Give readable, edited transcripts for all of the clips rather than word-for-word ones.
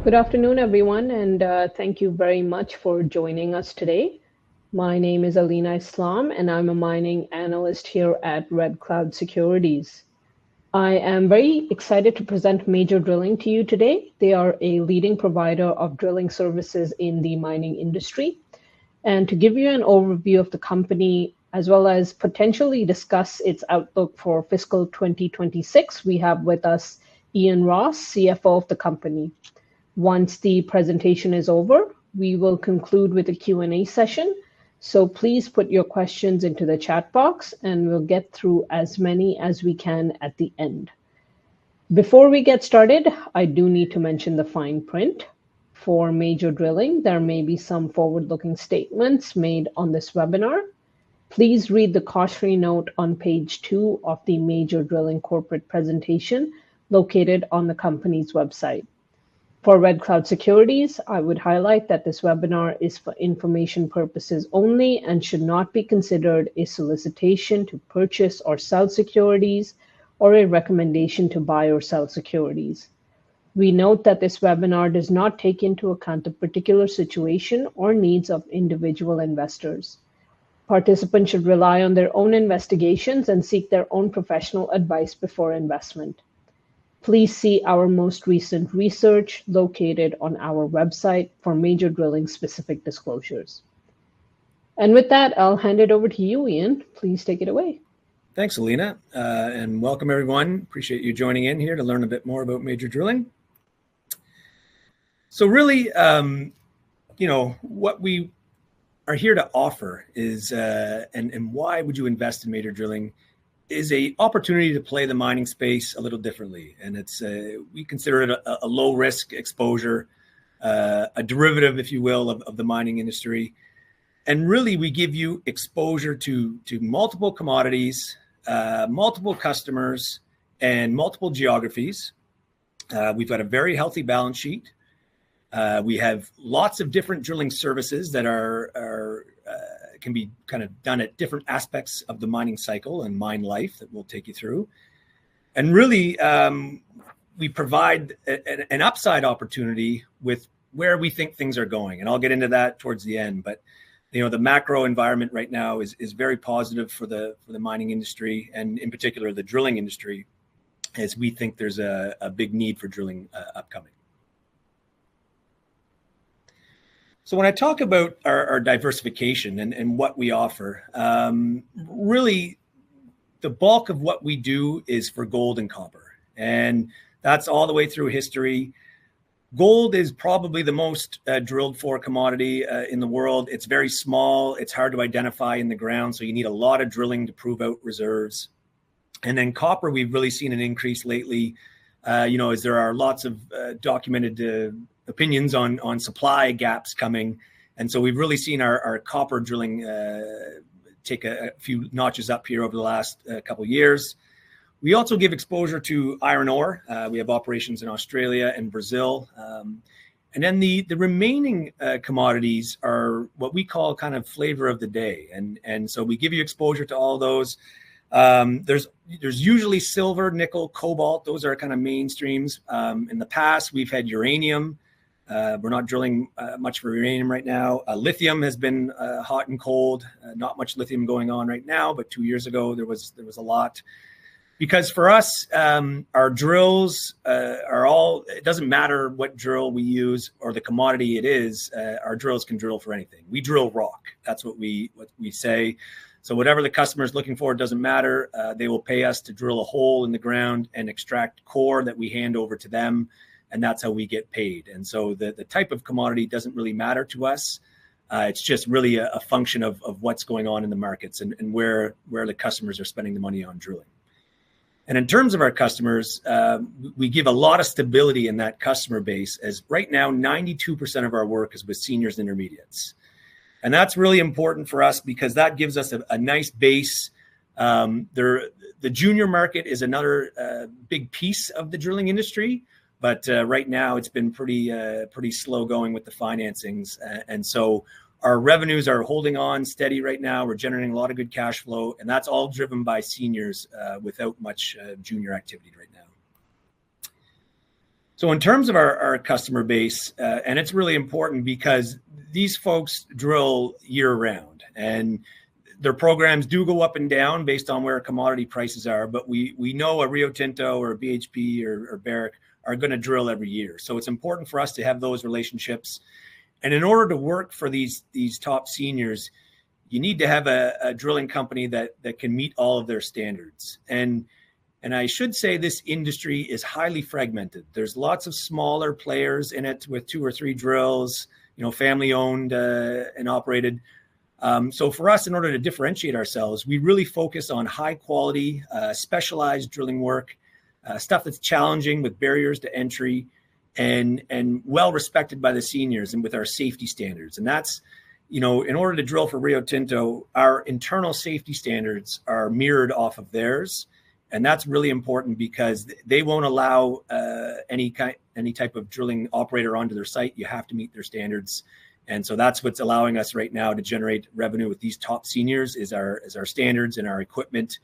Good afternoon, everyone, and thank you very much for joining us today. My name is Alina Islam, and I'm a mining analyst here at Red Cloud Securities. I am very excited to present Major Drilling to you today. They are a leading provider of drilling services in the mining industry. And to give you an overview of the company, as well as potentially discuss its outlook for fiscal 2026, we have with us Ian Ross, CFO of the company. Once the presentation is over, we will conclude with a Q&A session. So please put your questions into the chat box and we'll get through as many as we can at the end. Before we get started, I do need to mention the fine print. For Major Drilling, there may be some forward-looking statements made on this webinar. Please read the cautionary note on page 2 of the Major Drilling corporate presentation located on the company's website. For Red Cloud Securities, I would highlight that this webinar is for information purposes only and should not be considered a solicitation to purchase or sell securities or a recommendation to buy or sell securities. We note that this webinar does not take into account the particular situation or needs of individual investors. Participants should rely on their own investigations and seek their own professional advice before investment. Please see our most recent research located on our website for Major Drilling specific disclosures. And with that, I'll hand it over to you, Ian. Please take it away. Thanks, Alina, and welcome everyone. Appreciate you joining in here to learn a bit more about Major Drilling. So really, what we are here to offer is, and why would you invest in Major Drilling, is a opportunity to play the mining space a little differently. And it's we consider it a low risk exposure, a derivative, if you will, of the mining industry. And really we give you exposure to multiple commodities, multiple customers, and multiple geographies. We've got a very healthy balance sheet. We have lots of different drilling services that can be kind of done at different aspects of the mining cycle and mine life that we'll take you through. And really, we provide an upside opportunity with where we think things are going. And I'll get into that towards the end. But the macro environment right now is very positive for the mining industry, and in particular the drilling industry, as we think there's a big need for drilling upcoming. So when I talk about our diversification and what we offer, really the bulk of what we do is for gold and copper. And that's all the way through history. Gold is probably the most drilled for commodity in the world. It's very small. It's hard to identify in the ground. So you need a lot of drilling to prove out reserves. And then copper, we've really seen an increase lately, as there are lots of documented opinions on supply gaps coming. And so we've really seen our copper drilling take a few notches up here over the last couple of years. We also give exposure to iron ore. We have operations in Australia and Brazil. And then the remaining commodities are what we call kind of flavor of the day. And so we give you exposure to all those. There's usually silver, nickel, cobalt. Those are kind of mainstreams. In the past, we've had uranium. We're not drilling much for uranium right now. Lithium has been hot and cold. Not much lithium going on right now, but 2 years ago there was a lot. Because for us, our drills are all, it doesn't matter what drill we use or the commodity it is, our drills can drill for anything. We drill rock. That's what we say. So whatever the customer is looking for, it doesn't matter. They will pay us to drill a hole in the ground and extract core that we hand over to them. And that's how we get paid. And so the type of commodity doesn't really matter to us. It's just really a function of what's going on in the markets and where the customers are spending the money on drilling. And in terms of our customers, we give a lot of stability in that customer base, as right now 92% of our work is with seniors and intermediates. And that's really important for us because that gives us a nice base. The junior market is another big piece of the drilling industry, but right now it's been pretty slow going with the financings. And so our revenues are holding on steady right now. We're generating a lot of good cash flow, and that's all driven by seniors without much junior activity right now. So in terms of our customer base, and it's really important because these folks drill year round, and their programs do go up and down based on where commodity prices are. But we know a Rio Tinto or a BHP or Barrick are going to drill every year. So it's important for us to have those relationships. And in order to work for these top seniors, you need to have a drilling company that can meet all of their standards. And I should say this industry is highly fragmented. There's lots of smaller players in it with 2 or 3 drills, family owned and operated. So for us, in order to differentiate ourselves, we really focus on high quality, specialized drilling work, stuff that's challenging with barriers to entry and well respected by the seniors and with our safety standards. And that's, in order to drill for Rio Tinto, our internal safety standards are mirrored off of theirs. And that's really important because they won't allow any type of drilling operator onto their site. You have to meet their standards. And so that's what's allowing us right now to generate revenue with these top seniors is our standards and our equipment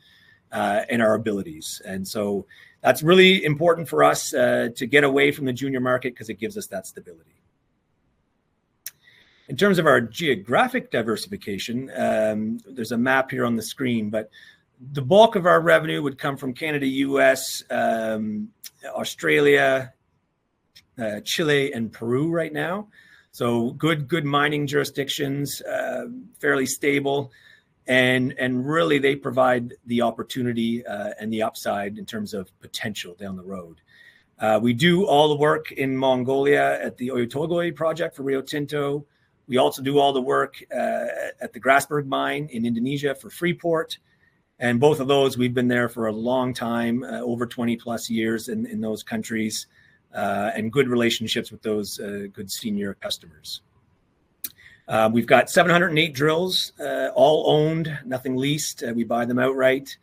and our abilities. And so that's really important for us to get away from the junior market because it gives us that stability. In terms of our geographic diversification, there's a map here on the screen, but the bulk of our revenue would come from Canada, US, Australia, Chile, and Peru right now. So good mining jurisdictions, fairly stable, and really they provide the opportunity and the upside in terms of potential down the road. We do all the work in Mongolia at the Oyu Tolgoi project for Rio Tinto. We also do all the work at the Grasberg mine in Indonesia for Freeport. And both of those, we've been there for a long time, over 20 plus years in those countries, and good relationships with those good senior customers. We've got 708 drills, all owned, nothing leased. We buy them outright.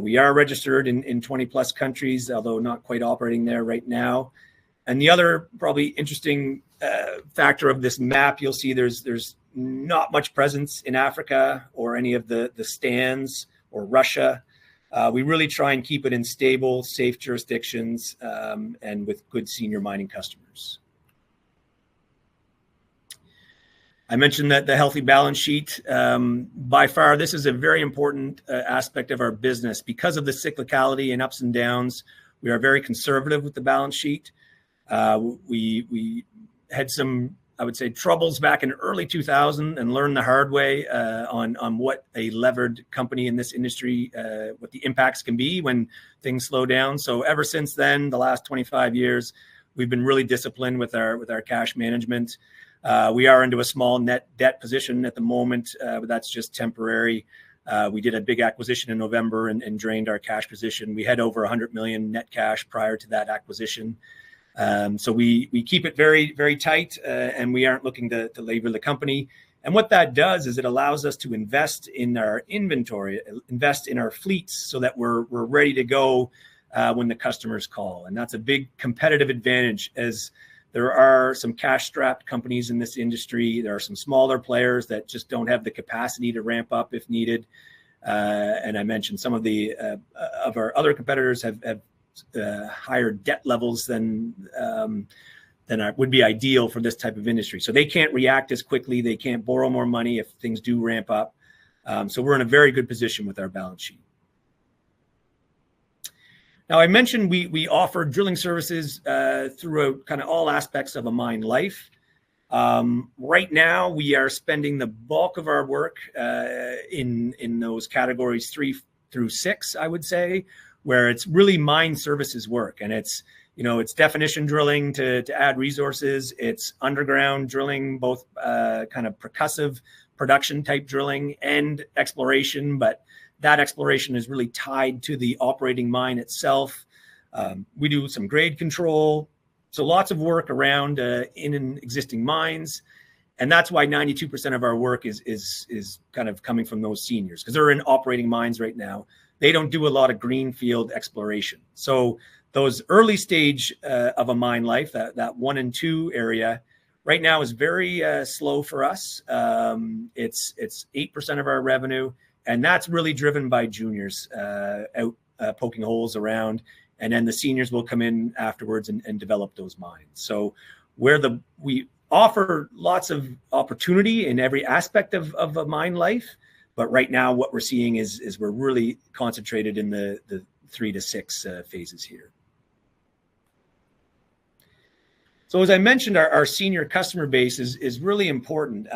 We are registered in 20 plus countries, although not quite operating there right now. And the other probably interesting factor of this map, you'll see there's not much presence in Africa or any of the stands or Russia. We really try and keep it in stable, safe jurisdictions and with good senior mining customers. I mentioned that the healthy balance sheet. By far, this is a very important aspect of our business. Because of the cyclicality and ups and downs, we are very conservative with the balance sheet. We had some, I would say, troubles back in early 2000 and learned the hard way on what a levered company in this industry, what the impacts can be when things slow down. So ever since then, the last 25 years, we've been really disciplined with our cash management. We are into a small net debt position at the moment, but that's just temporary. We did a big acquisition in November and drained our cash position. We had over 100 million net cash prior to that acquisition. So we keep it very, very tight, and we aren't looking to labor the company. And what that does is it allows us to invest in our inventory, invest in our fleets so that we're ready to go when the customers call. And that's a big competitive advantage, as there are some cash-strapped companies in this industry. There are some smaller players that just don't have the capacity to ramp up if needed. And I mentioned some of of our other competitors have higher debt levels than would be ideal for this type of industry. So they can't react as quickly. They can't borrow more money if things do ramp up. So we're in a very good position with our balance sheet. Now, I mentioned we offer drilling services throughout kind of all aspects of a mine life. Right now, we are spending the bulk of our work in those categories 3 through 6, I would say, where it's really mine services work. And it's definition drilling to add resources. It's underground drilling, both kind of percussive production type drilling and exploration, but that exploration is really tied to the operating mine itself. We do some grade control. So lots of work around in existing mines. And that's why 92% of our work is kind of coming from those seniors, because they're in operating mines right now. They don't do a lot of greenfield exploration. So those early stage of a mine life, that 1 and 2 area, right now is very slow for us. It's 8% of our revenue. And that's really driven by juniors out poking holes around and then the seniors will come in afterwards and develop those mines. So we offer lots of opportunity in every aspect of a mine life, but right now what we're seeing is we're really concentrated in the 3 to 6 phases here. So as I mentioned, our senior customer base is really important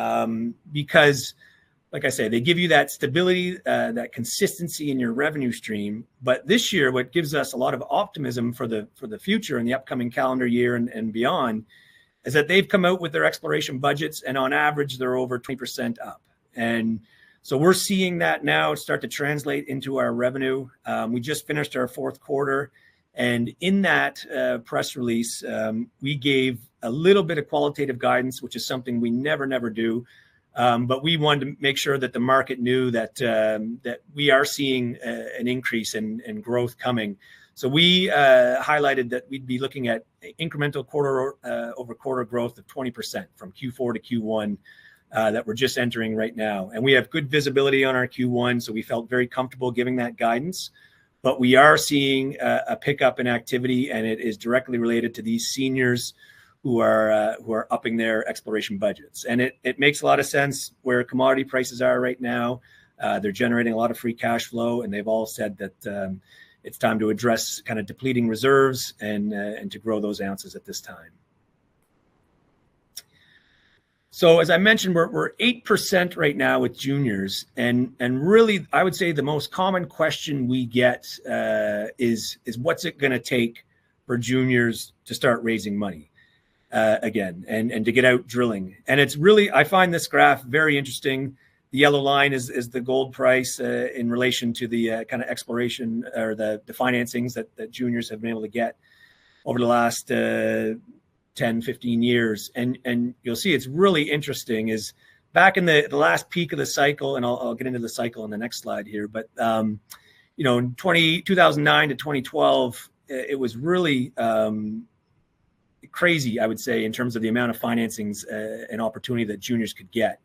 because, like I say, they give you that stability, that consistency in your revenue stream. But this year, what gives us a lot of optimism for the future and the upcoming calendar year and beyond is that they've come out with their exploration budgets, and on average, they're over 20% up. And so we're seeing that now start to translate into our revenue. We just finished our fourth quarter. And in that press release, we gave a little bit of qualitative guidance, which is something we never do. But we wanted to make sure that the market knew that we are seeing an increase in growth coming. So we highlighted that we'd be looking at incremental quarter over quarter growth of 20% from Q4 to Q1 that we're just entering right now. And we have good visibility on our Q1, so we felt very comfortable giving that guidance. But we are seeing a pickup in activity, and it is directly related to these seniors who are upping their exploration budgets. And it makes a lot of sense where commodity prices are right now. They're generating a lot of free cash flow, and they've all said that it's time to address kind of depleting reserves and to grow those ounces at this time. So as I mentioned, we're 8% right now with juniors, and really I would say the most common question we get is what's it going to take for juniors to start raising money again and to get out drilling. And it's really, I find this graph very interesting. The yellow line is the gold price in relation to the kind of exploration or the financings that juniors have been able to get over the last 10, 15 years. And you'll see it's really interesting is back in the last peak of the cycle, and I'll get into the cycle in the next slide here, but in 2009 to 2012, it was really crazy, I would say, in terms of the amount of financings and opportunity that juniors could get.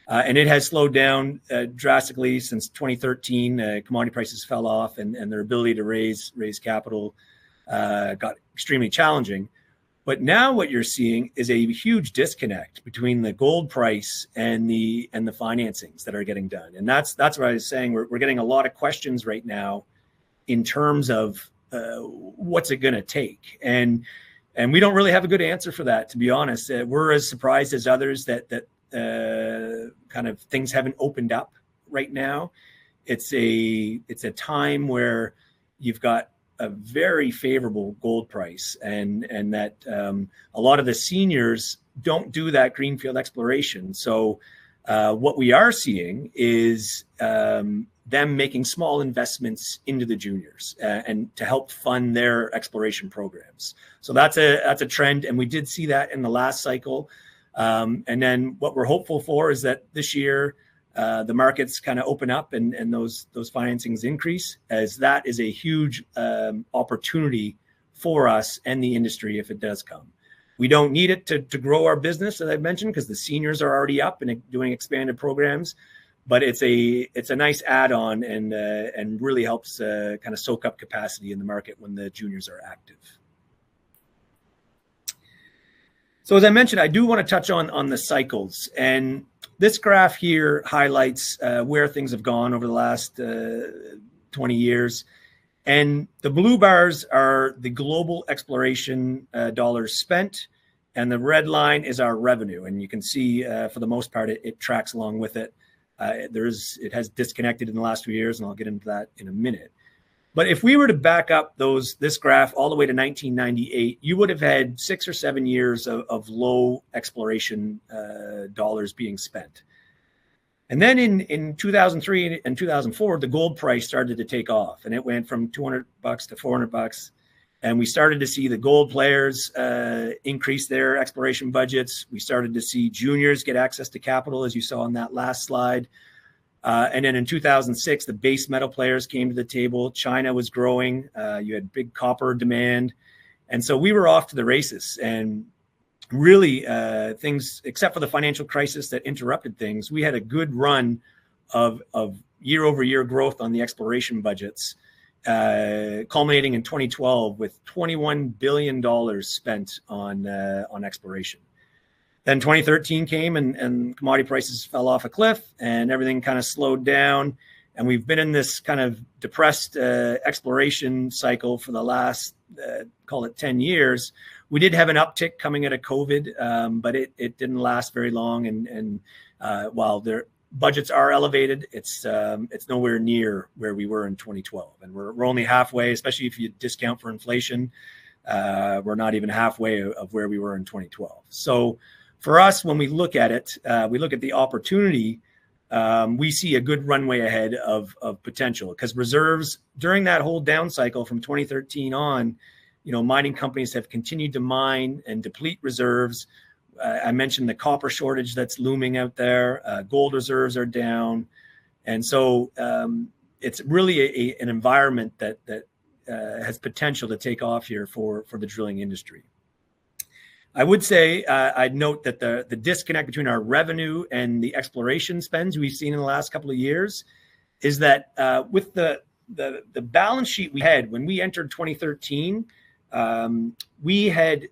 And it has slowed down drastically since 2013. Commodity prices fell off, and their ability to raise capital got extremely challenging. But now what you're seeing is a huge disconnect between the gold price and the financings that are getting done. And that's what I was saying. We're getting a lot of questions right now in terms of what's it going to take, and we don't really have a good answer for that, to be honest. We're as surprised as others that kind of things haven't opened up right now. It's a time where you've got a very favorable gold price, and that a lot of the seniors don't do that greenfield exploration. So what we are seeing is them making small investments into the juniors and to help fund their exploration programs. So that's a trend, and we did see that in the last cycle. And then what we're hopeful for is that this year the markets kind of open up and those financings increase, as that is a huge opportunity for us and the industry if it does come. We don't need it to grow our business, as I mentioned, because the seniors are already up and doing expanded programs. But it's a nice add-on and really helps kind of soak up capacity in the market when the juniors are active. So as I mentioned, I do want to touch on the cycles, and this graph here highlights where things have gone over the last 20 years. And the blue bars are the global exploration dollars spent, and the red line is our revenue. And you can see for the most part, it tracks along with it. It has disconnected in the last few years, and I'll get into that in a minute. But if we were to back up this graph all the way to 1998, you would have had 6 or 7 years of low exploration dollars being spent. And then in 2003 and 2004, the gold price started to take off, and it went from $200 to $400. And we started to see the gold players increase their exploration budgets. We started to see juniors get access to capital, as you saw on that last slide. And then in 2006, the base metal players came to the table. China was growing. You had big copper demand. And so we were off to the races. And really, things, except for the financial crisis that interrupted things, we had a good run of year-over-year growth on the exploration budgets. culminating in 2012 with $21 billion spent on exploration. Then 2013 came and commodity prices fell off a cliff and everything kind of slowed down. And we've been in this kind of depressed exploration cycle for the last, call it 10 years. We did have an uptick coming out of COVID, but it didn't last very long. And while their budgets are elevated, it's nowhere near where we were in 2012. And we're only halfway, especially if you discount for inflation. We're not even halfway of where we were in 2012. So for us, when we look at it, we look at the opportunity. We see a good runway ahead of potential, because reserves during that whole down cycle from 2013 on, mining companies have continued to mine and deplete reserves. I mentioned the copper shortage that's looming out there. Gold reserves are down. And so it's really an environment that has potential to take off here for the drilling industry. I would say I'd note that the disconnect between our revenue and the exploration spends we've seen in the last couple of years is that with the balance sheet we had when we entered 2013, we had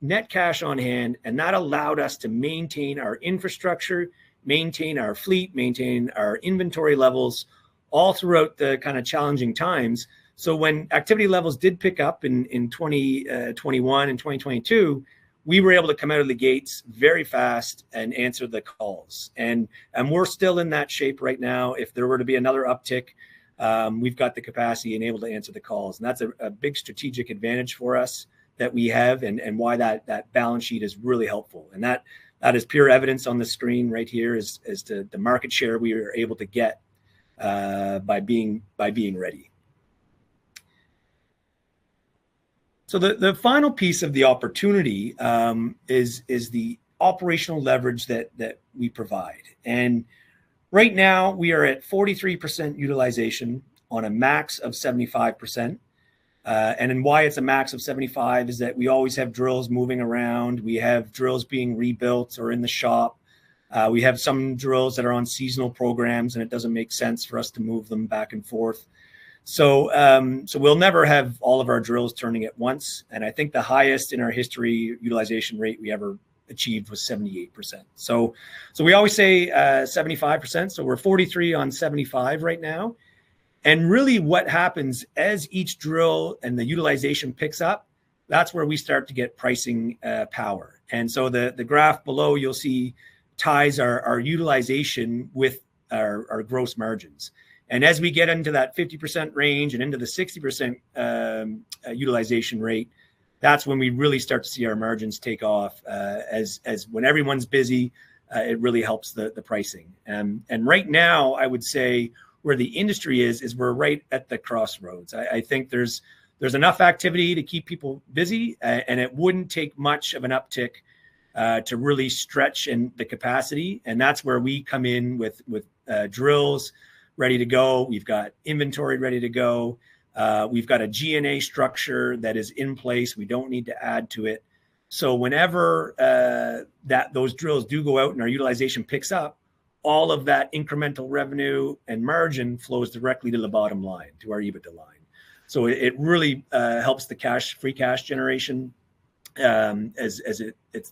net cash on hand, and that allowed us to maintain our infrastructure, maintain our fleet, maintain our inventory levels all throughout the kind of challenging times. So when activity levels did pick up in 2021 and 2022, we were able to come out of the gates very fast and answer the calls. And we're still in that shape right now. If there were to be another uptick, we've got the capacity and able to answer the calls. And that's a big strategic advantage for us that we have, and why that balance sheet is really helpful. And that is pure evidence on the screen right here as to the market share we are able to get by being ready. So the final piece of the opportunity is the operational leverage that we provide. And right now we are at 43% utilization on a max of 75%. And then why it's a max of 75 is that we always have drills moving around. We have drills being rebuilt or in the shop. We have some drills that are on seasonal programs, and it doesn't make sense for us to move them back and forth. So we'll never have all of our drills turning at once. And I think the highest in our history utilization rate we ever achieved was 78%. So we always say 75%. So we're 43 on 75 right now. And really what happens as each drill and the utilization picks up, that's where we start to get pricing power. And so the graph below, you'll see ties our utilization with our gross margins. And as we get into that 50% range and into the 60% utilization rate, that's when we really start to see our margins take off. As when everyone's busy, it really helps the pricing. And right now, I would say where the industry is we're right at the crossroads. I think there's enough activity to keep people busy, and it wouldn't take much of an uptick to really stretch in the capacity. And that's where we come in with drills ready to go. We've got inventory ready to go. We've got a G&A structure that is in place. We don't need to add to it. So whenever those drills do go out and our utilization picks up, all of that incremental revenue and margin flows directly to the bottom line, to our EBITDA line. So it really helps the free cash generation, as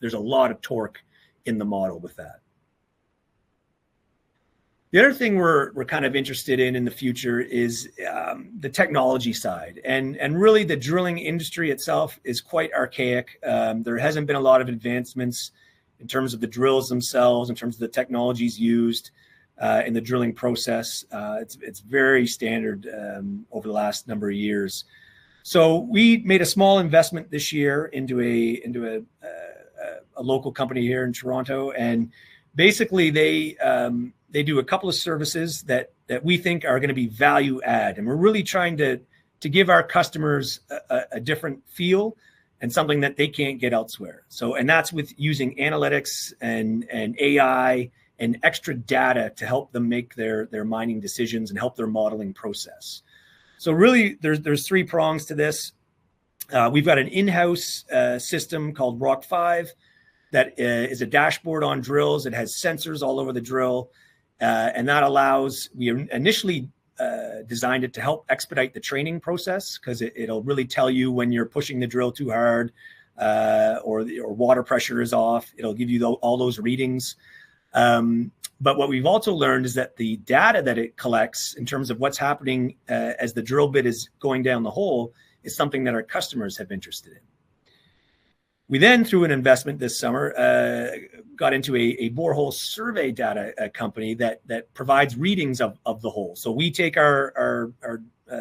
there's a lot of torque in the model with that. The other thing we're kind of interested in the future is the technology side. And really the drilling industry itself is quite archaic. There hasn't been a lot of advancements in terms of the drills themselves, in terms of the technologies used in the drilling process. It's very standard over the last number of years. So we made a small investment this year into a local company here in Toronto, and basically they do a couple of services that we think are going to be value add, and we're really trying to give our customers a different feel and something that they can't get elsewhere. And that's with using analytics and AI and extra data to help them make their mining decisions and help their modeling process. So really, there's three prongs to this. We've got an in-house system called Rock5 that is a dashboard on drills. It has sensors all over the drill, and that allows. We initially designed it to help expedite the training process, because it'll really tell you when you're pushing the drill too hard, or water pressure is off. It'll give you all those readings. But what we've also learned is that the data that it collects in terms of what's happening as the drill bit is going down the hole is something that our customers have interested in. We then, through an investment this summer, got into a borehole survey data company that provides readings of the hole. So we take our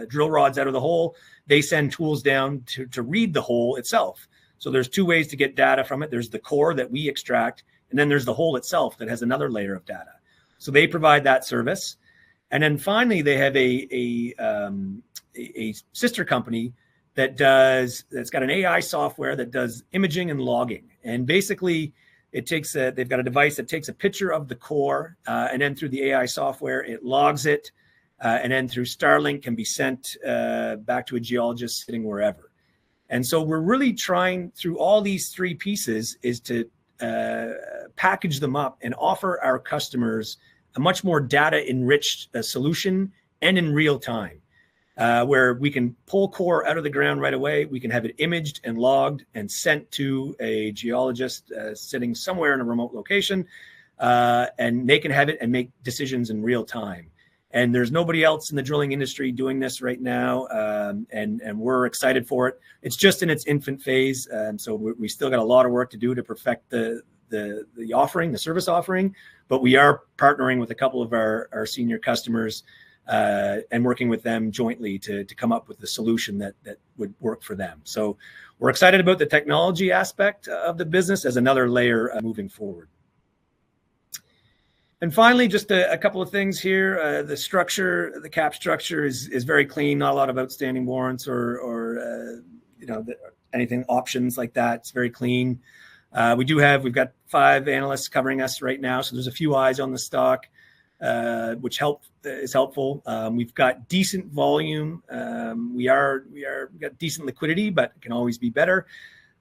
drill rods out of the hole. They send tools down to read the hole itself. So there's two ways to get data from it. There's the core that we extract, and then there's the hole itself that has another layer of data. So they provide that service. And then finally, they have a sister company that's got an AI software that does imaging and logging. And basically, they've got a device that takes a picture of the core, and then through the AI software, it logs it, and then through Starlink can be sent back to a geologist sitting wherever. And so we're really trying, through all these three pieces, is to package them up and offer our customers a much more data-enriched solution, and in real time, where we can pull core out of the ground right away. We can have it imaged and logged and sent to a geologist sitting somewhere in a remote location, and they can have it and make decisions in real time. And there's nobody else in the drilling industry doing this right now, and we're excited for it. It's just in its infant phase, so we still got a lot of work to do to perfect the offering, the service offering. But we are partnering with a couple of our senior customers and working with them jointly to come up with the solution that would work for them. So we're excited about the technology aspect of the business as another layer moving forward. And finally, just a couple of things here. The structure, the cap structure is very clean. Not a lot of outstanding warrants or anything options like that. It's very clean. We've got 5 analysts covering us right now, so there's a few eyes on the stock, which is helpful. We've got decent volume. We got decent liquidity, but it can always be better.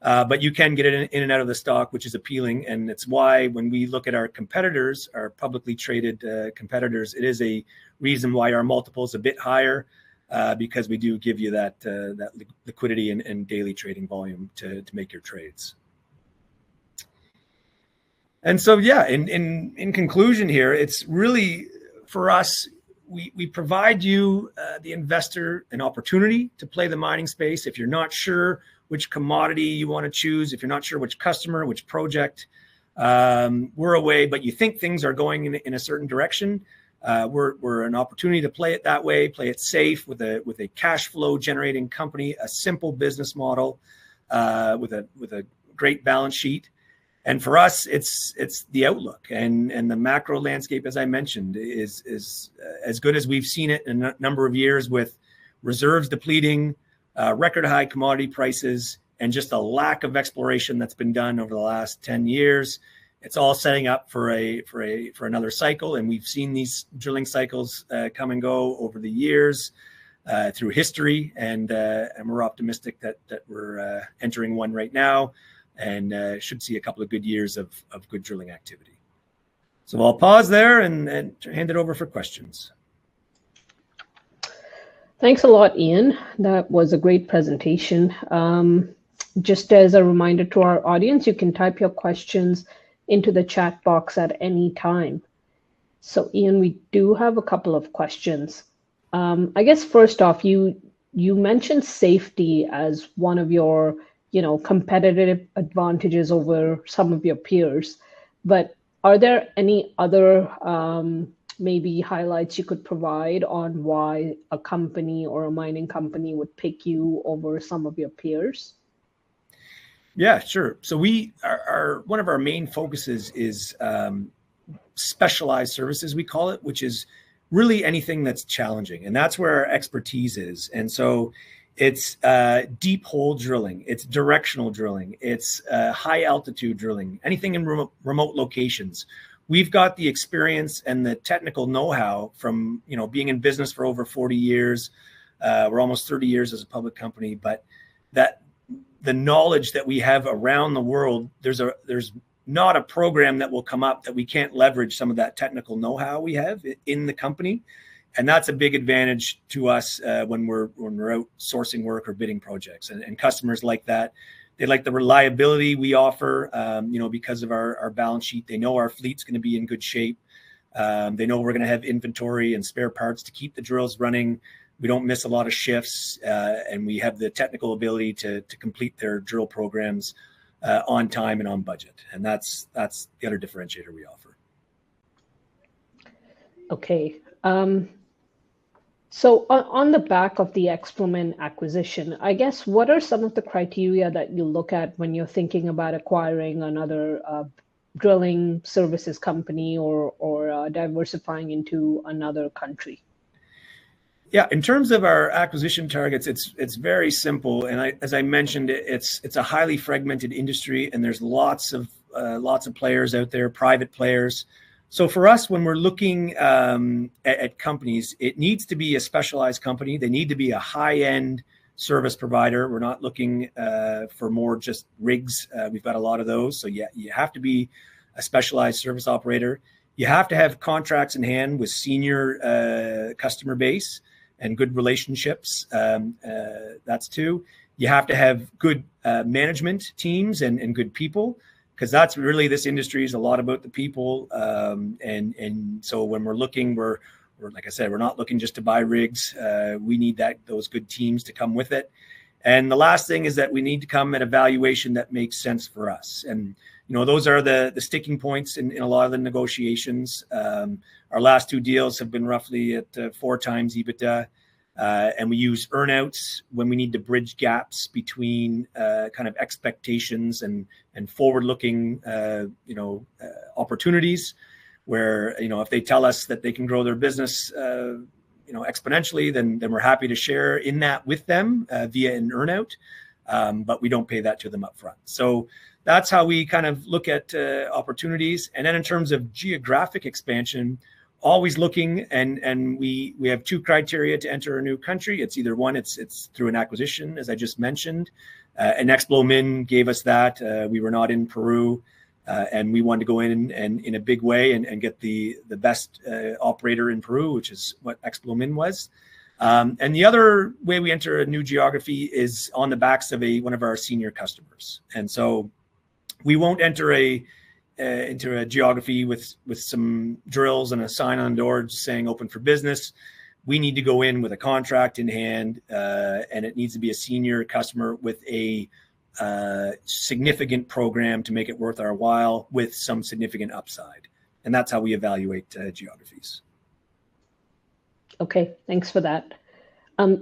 But you can get it in and out of the stock, which is appealing. And it's why when we look at our competitors, our publicly traded competitors, it is a reason why our multiple is a bit higher, because we do give you that liquidity and daily trading volume to make your trades. And so, yeah, in conclusion here, it's really, for us, we provide you, the investor, an opportunity to play the mining space. If you're not sure which commodity you want to choose, if you're not sure which customer, which project, we're a way, but you think things are going in a certain direction, we're an opportunity to play it that way, play it safe with a cash flow generating company, a simple business model, with a great balance sheet. And for us, it's the outlook and the macro landscape, as I mentioned, is as good as we've seen it in a number of years, with reserves depleting, record high commodity prices, and just a lack of exploration that's been done over the last 10 years. It's all setting up for another cycle, and we've seen these drilling cycles come and go over the years through history, and we're optimistic that we're entering one right now, and should see a couple of good years of good drilling activity. So I'll pause there and hand it over for questions. Thanks a lot, Ian. That was a great presentation. Just as a reminder to our audience, you can type your questions into the chat box at any time. So Ian, we do have a couple of questions. I guess first off, you mentioned safety as one of your competitive advantages over some of your peers, but are there any other maybe highlights you could provide on why a company or a mining company would pick you over some of your peers? Yeah, sure. So one of our main focuses is specialized services, we call it, which is really anything that's challenging, and that's where our expertise is. And so it's deep hole drilling, it's directional drilling, it's high altitude drilling, anything in remote locations. We've got the experience and the technical know-how from being in business for over 40 years. We're almost 30 years as a public company, but that the knowledge that we have around the world, there's not a program that will come up that we can't leverage some of that technical know-how we have in the company. And that's a big advantage to us when we're out sourcing work or bidding projects. And customers like that. They like the reliability we offer, because of our balance sheet. They know our fleet's going to be in good shape. They know we're going to have inventory and spare parts to keep the drills running. We don't miss a lot of shifts, and we have the technical ability to complete their drill programs on time and on budget. And that's the other differentiator we offer. Okay. So on the back of the Explomin acquisition, I guess, what are some of the criteria that you look at when you're thinking about acquiring another drilling services company or diversifying into another country? Yeah, in terms of our acquisition targets, it's very simple. And as I mentioned, it's a highly fragmented industry, and there's lots of players out there, private players. So for us, when we're looking at companies, it needs to be a specialized company. They need to be a high-end service provider. We're not looking for more just rigs. We've got a lot of those. So yeah, you have to be a specialized service operator. You have to have contracts in hand with senior customer base and good relationships. That's two. You have to have good management teams and good people, because that's really, this industry is a lot about the people. And so when we're looking, we're like I said, we're not looking just to buy rigs. We need those good teams to come with it. And the last thing is that we need to come at a valuation that makes sense for us. And those are the sticking points in a lot of the negotiations. Our last two deals have been roughly at 4 times EBITDA. And we use earnouts when we need to bridge gaps between kind of expectations and forward-looking, opportunities. Where if they tell us that they can grow their business, exponentially, then we're happy to share in that with them via an earnout, but we don't pay that to them up front. So that's how we kind of look at opportunities. And then in terms of geographic expansion, always looking, and we have 2 criteria to enter a new country. It's either one, it's through an acquisition, as I just mentioned. And Explomin gave us that. We were not in Peru, and we wanted to go in and in a big way and get the best operator in Peru, which is what Explomin was. And the other way we enter a new geography is on the backs of one of our senior customers. And so we won't enter into a geography with some drills and a sign on the door just saying open for business. We need to go in with a contract in hand, and it needs to be a senior customer with a significant program to make it worth our while with some significant upside. And that's how we evaluate geographies. Okay, thanks for that.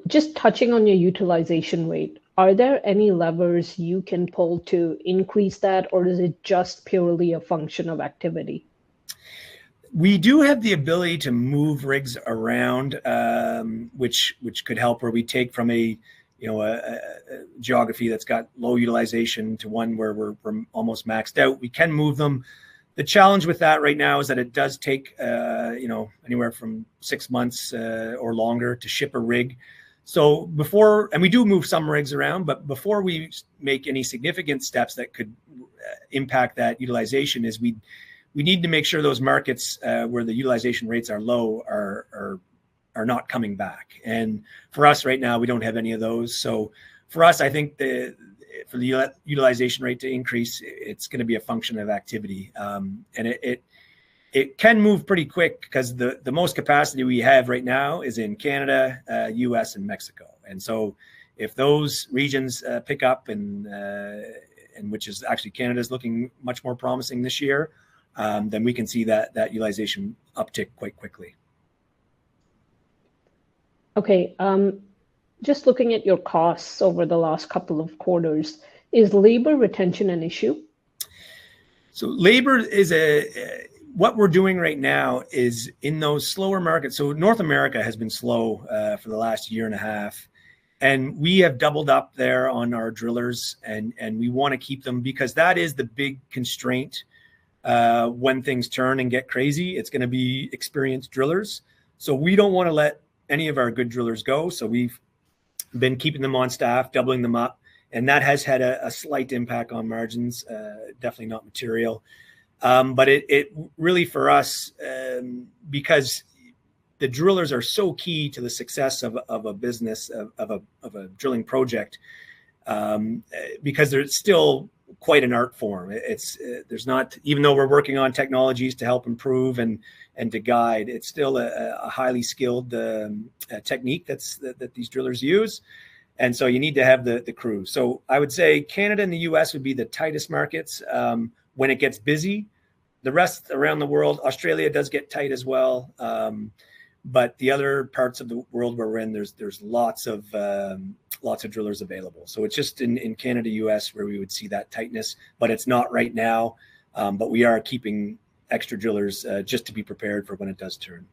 Just touching on your utilization rate, are there any levers you can pull to increase that, or is it just purely a function of activity? We do have the ability to move rigs around, which could help, where we take from a geography that's got low utilization to one where we're almost maxed out. We can move them. The challenge with that right now is that it does take anywhere from 6 months or longer to ship a rig. So and we do move some rigs around, but before we make any significant steps that could impact that utilization, is we need to make sure those markets where the utilization rates are low are not coming back. And for us right now, we don't have any of those. So for us, I think for the utilization rate to increase, it's going to be a function of activity. And it can move pretty quick, because the most capacity we have right now is in Canada, US, and Mexico. And so if those regions pick up, and which is actually, Canada's looking much more promising this year, then we can see that utilization uptick quite quickly. Okay, just looking at your costs over the last couple of quarters, is labor retention an issue? So labor is what we're doing right now is in those slower markets. So North America has been slow for the last year and a half, and we have doubled up there on our drillers, and we want to keep them, because that is the big constraint. When things turn and get crazy, it's going to be experienced drillers. So we don't want to let any of our good drillers go. So we've been keeping them on staff, doubling them up, and that has had a slight impact on margins, definitely not material. But it really, for us, because the drillers are so key to the success of a business, of a drilling project, because they're still quite an art form. It's there's not, even though we're working on technologies to help improve and to guide, it's still a highly skilled technique that these drillers use. And so you need to have the crew. So I would say Canada and the US would be the tightest markets when it gets busy. The rest around the world, Australia does get tight as well. But the other parts of the world where we're in, there's lots of drillers available. So it's just in Canada, US, where we would see that tightness, but it's not right now. But we are keeping extra drillers just to be prepared for when it does turn.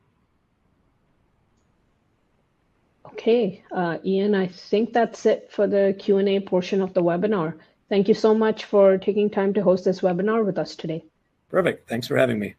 Okay, Ian, I think that's it for the Q&A portion of the webinar. Thank you so much for taking time to host this webinar with us today. Perfect. Thanks for having me.